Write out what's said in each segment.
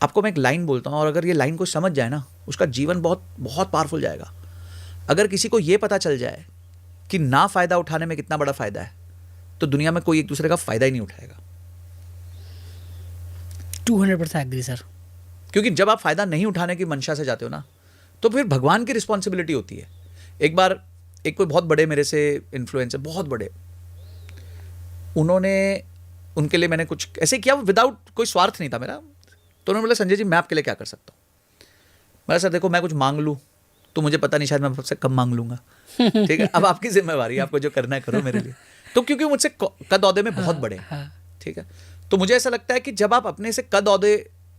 आपको मैं एक लाइन बोलता हूँ, और अगर ये लाइन को समझ जाए ना, उसका जीवन बहुत बहुत पावरफुल जाएगा। अगर किसी को ये पता चल जाए कि ना फायदा उठाने में कितना बड़ा फायदा है, तो दुनिया में कोई एक दूसरे का फायदा ही नहीं उठाएगा। 200% एग्री सर। क्योंकि जब आप फायदा नहीं उठाने की मंशा से जाते हो ना, तो फिर भगवान की रिस्पॉन्सिबिलिटी होती है। एक बार एक कोई बहुत बड़े मेरे से इन्फ्लुएंसर, बहुत बड़े, उन्होंने, उनके लिए मैंने कुछ ऐसे किया विदाउट कोई स्वार्थ नहीं था मेरा। तो उन्होंने बोला संजय जी मैं आपके लिए क्या कर सकता हूँ। मैं सर देखो मैं कुछ मांग लूँ तो मुझे पता नहीं, शायद मैं आपसे कम मांग लूंगा, ठीक है, अब आपकी जिम्मेवारी, आपको जो करना है करो मेरे लिए। तो क्योंकि मुझसे कद औहदे में बहुत बड़े, ठीक है, तो मुझे ऐसा लगता है कि जब आप अपने से कद औहदे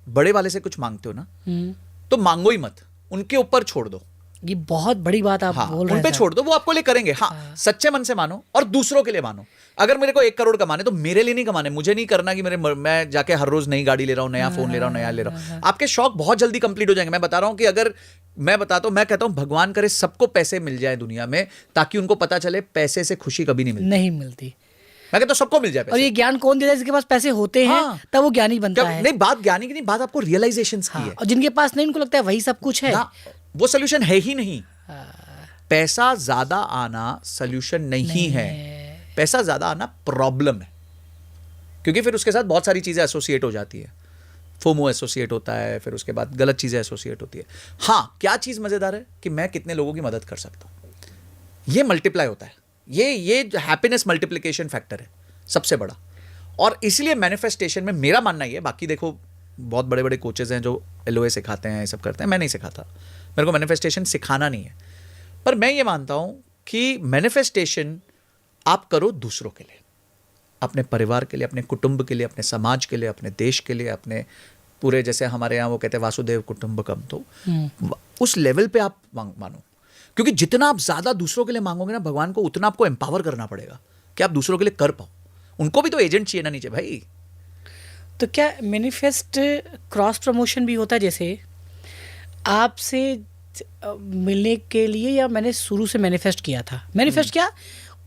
बड़े वाले से कुछ मांगते हो ना, तो मांगो ही मत, उनके ऊपर छोड़ दो। ये बहुत बड़ी बात आप बोल रहे हैं। उन पे छोड़ दो, वो आपको लिए करेंगे। हाँ, सच्चे मन से मानो और दूसरों के लिए मानो। अगर मेरे को 1 करोड़ कमाने तो मेरे लिए नहीं कमाने, मुझे नहीं करना कि मैं जाके हर रोज नई गाड़ी ले रहा हूँ, नया फोन ले रहा हूँ, नया ले रहा हूँ। आपके शौक बहुत जल्दी कंप्लीट हो जाएंगे। मैं बता रहा हूँ कि अगर मैं बताता हूँ, मैं कहता हूँ भगवान करे सबको पैसे मिल जाए दुनिया में, ताकि उनको पता चले पैसे से खुशी कभी नहीं मिलती। मैं कहता हूँ सबको मिल जाए पैसे। और ये ज्ञान कौन देता है? जिसके पास पैसे होते हैं तब वो ज्ञानी बनता है। नहीं, बात ज्ञानी की नहीं, बात आपको रियलाइजेशन की है। और जिनके पास नहीं, उनको लगता है वही सब कुछ है, वो सोल्यूशन है ही नहीं। पैसा ज्यादा आना सोल्यूशन नहीं है, पैसा ज्यादा आना प्रॉब्लम है। क्योंकि फिर उसके साथ बहुत सारी चीजें एसोसिएट हो जाती है। फोमो एसोसिएट होता है, फिर उसके बाद गलत चीजें एसोसिएट होती है। हाँ, क्या चीज मजेदार है कि मैं कितने लोगों की मदद कर सकता हूं, ये मल्टीप्लाई होता है। ये हैप्पीनेस मल्टीप्लिकेशन फैक्टर है सबसे बड़ा। और इसलिए मैनिफेस्टेशन में मेरा मानना ये है, बाकी देखो बहुत बड़े बड़े कोचेज हैं जो LOA सिखाते हैं, ये सब करते हैं, मैं नहीं सिखाता, मेरे को मैनिफेस्टेशन सिखाना नहीं है। पर मैं ये मानता हूं कि मैनिफेस्टेशन आप करो दूसरों के लिए, अपने परिवार के लिए, अपने कुटुंब के लिए, अपने समाज के लिए, अपने देश के लिए, अपने पूरे, जैसे हमारे यहाँ वो कहते हैं वासुदेव कुटुंबकम, तो उस लेवल पे आप मानो। क्योंकि जितना आप ज्यादा दूसरों के लिए मांगोगे ना भगवान को, उतना आपको एम्पावर करना पड़ेगा कि आप दूसरों के लिए कर पाओ। उनको भी तो एजेंट चाहिए ना नीचे भाई। तो क्या मैनिफेस्ट क्रॉस प्रमोशन भी होता है? जैसे आपसे मिलने के लिए, या मैंने शुरू से मैनिफेस्ट किया था, मैनिफेस्ट क्या,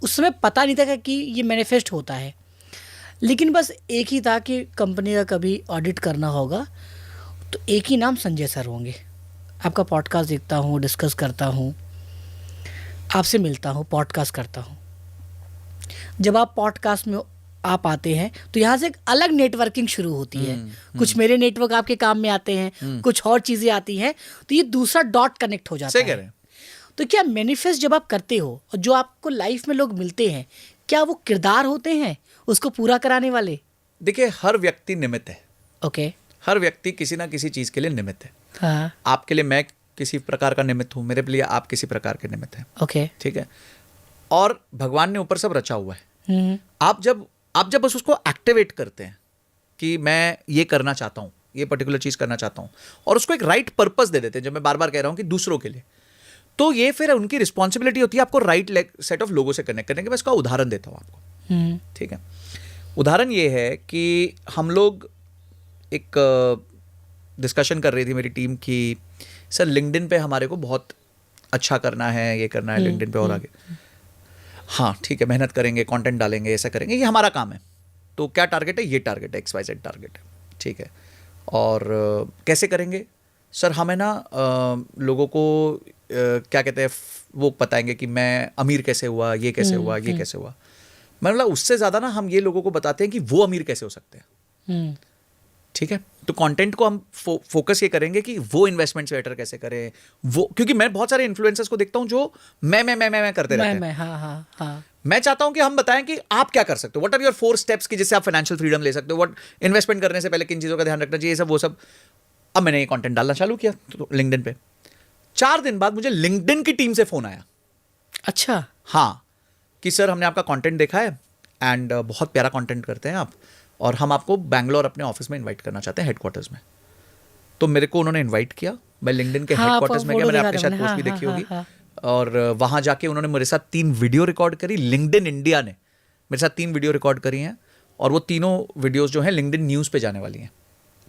उस समय पता नहीं था कि ये मैनिफेस्ट होता है, लेकिन बस एक ही था कि कंपनी का कभी ऑडिट करना होगा तो एक ही नाम संजय सर होंगे। आपका पॉडकास्ट देखता हूँ, डिस्कस करता हूँ, आपसे मिलता हूँ, पॉडकास्ट करता हूँ। जब आप पॉडकास्ट में आप आते हैं तो यहाँ से एक अलग नेटवर्किंग शुरू होती है। कुछ मेरे नेटवर्क आपके काम में आते हैं, कुछ और चीज़ें आती हैं, तो ये दूसरा डॉट कनेक्ट हो जाता है। तो क्या मैनिफेस्ट जब आप करते हो और जो आपको लाइफ में लोग मिलते हैं, क्या वो किरदार होते हैं उसको पूरा कराने वाले? देखिए, हर व्यक्ति निमित्त है। ओके। हर व्यक्ति किसी ना किसी चीज़ के लिए निमित्त है। हाँ। आपके लिए मैं किसी प्रकार का निमित्त हूँ, मेरे लिए आप किसी प्रकार के निमित्त हैं। ओके, ठीक है। और भगवान ने ऊपर सब रचा हुआ है। आप जब बस उसको एक्टिवेट करते हैं कि मैं ये करना चाहता हूँ, ये पर्टिकुलर चीज़ करना चाहता हूँ, और उसको एक राइट पर्पस दे देते हैं, जब मैं बार बार कह रहा हूँ कि दूसरों के लिए, तो ये फिर उनकी रिस्पॉन्सिबिलिटी होती है आपको राइट सेट ऑफ लोगों से कनेक्ट करने के। मैं इसका उदाहरण देता हूँ आपको, ठीक है। उदाहरण ये है कि हम लोग एक डिस्कशन कर रही थी मेरी टीम की, सर लिंक्डइन पे हमारे को बहुत अच्छा करना है, ये करना है लिंक्डइन पे और आगे। हाँ ठीक है, मेहनत करेंगे, कंटेंट डालेंगे, ऐसा करेंगे, ये हमारा काम है। तो क्या टारगेट है? ये टारगेट है, XYZ टारगेट है, ठीक है। और कैसे करेंगे सर? हमें ना लोगों को क्या कहते हैं, वो बताएंगे कि मैं अमीर कैसे हुआ, ये कैसे हुआ, ये कैसे हुआ। मतलब उससे ज़्यादा ना हम ये लोगों को बताते हैं कि वो अमीर कैसे हो सकते हैं, ठीक है। तो कंटेंट को हम फोकस ये करेंगे कि वो इन्वेस्टमेंट्स बेटर कैसे करें, वो, क्योंकि मैं बहुत सारे इन्फ्लुएंसर्स को देखता हूँ जो मैं करते रहते हैं। हाँ। मैं चाहता हूं कि हम बताएं कि आप क्या कर सकते हो, व्हाट आर योर 4 स्टेप्स कि जिससे आप फाइनेंशियल फ्रीडम ले सकते हो, व्हाट इन्वेस्टमेंट करने से पहले किन चीज़ों का ध्यान रखना चाहिए, सब वो सब। अब मैंने ये कंटेंट डालना चालू किया तो लिंक्डइन पे। 4 दिन बाद मुझे लिंक्डइन की टीम से फोन आया। अच्छा। हाँ, कि सर हमने आपका कंटेंट देखा है एंड बहुत प्यारा कंटेंट करते हैं आप, और हम आपको बैंगलोर अपने ऑफिस में इन्वाइट करना चाहते हैं, हेडक्वार्टर्स में। तो मेरे को उन्होंने इन्वाइट किया, मैं लिंक्डइन के हेडक्वार्टर्स में गया, मैंने आपके शायद पोस्ट भी देखी होगी। और वहाँ जाके उन्होंने मेरे साथ 3 वीडियो रिकॉर्ड करी। लिंक्डइन इंडिया ने मेरे साथ 3 वीडियो रिकॉर्ड करी हैं, और वो तीनों वीडियोस जो हैं लिंक्डइन न्यूज़ पे जाने वाली हैं,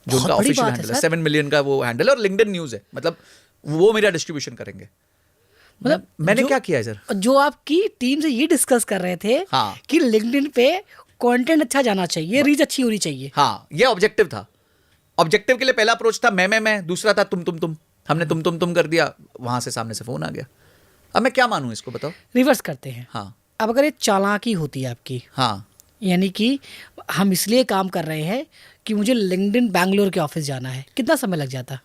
जो उनका ऑफिशियल हैंडल है। 7 मिलियन का वो हैंडल है, और लिंक्डइन न्यूज़ है, मतलब वो मेरा डिस्ट्रीब्यूशन करेंगे। मतलब मैंने क्या किया है सर, जो आपकी टीम से ये डिस्कस कर रहे थे कि लिंक्डइन पे कंटेंट अच्छा जाना चाहिए, रीच अच्छी होनी चाहिए। हाँ, ये ऑब्जेक्टिव था। ऑब्जेक्टिव के लिए पहला अप्रोच था मैं, दूसरा था तुम, हमने तुम कर दिया, वहां से सामने से फोन आ गया। अब मैं क्या मानूं इसको, बताओ। रिवर्स करते हैं। हाँ अब अगर ये चालाकी होती है आपकी, हाँ यानी कि हम इसलिए काम कर रहे हैं कि मुझे लिंक्डइन बैंगलोर के ऑफिस जाना है, कितना समय लग जाता?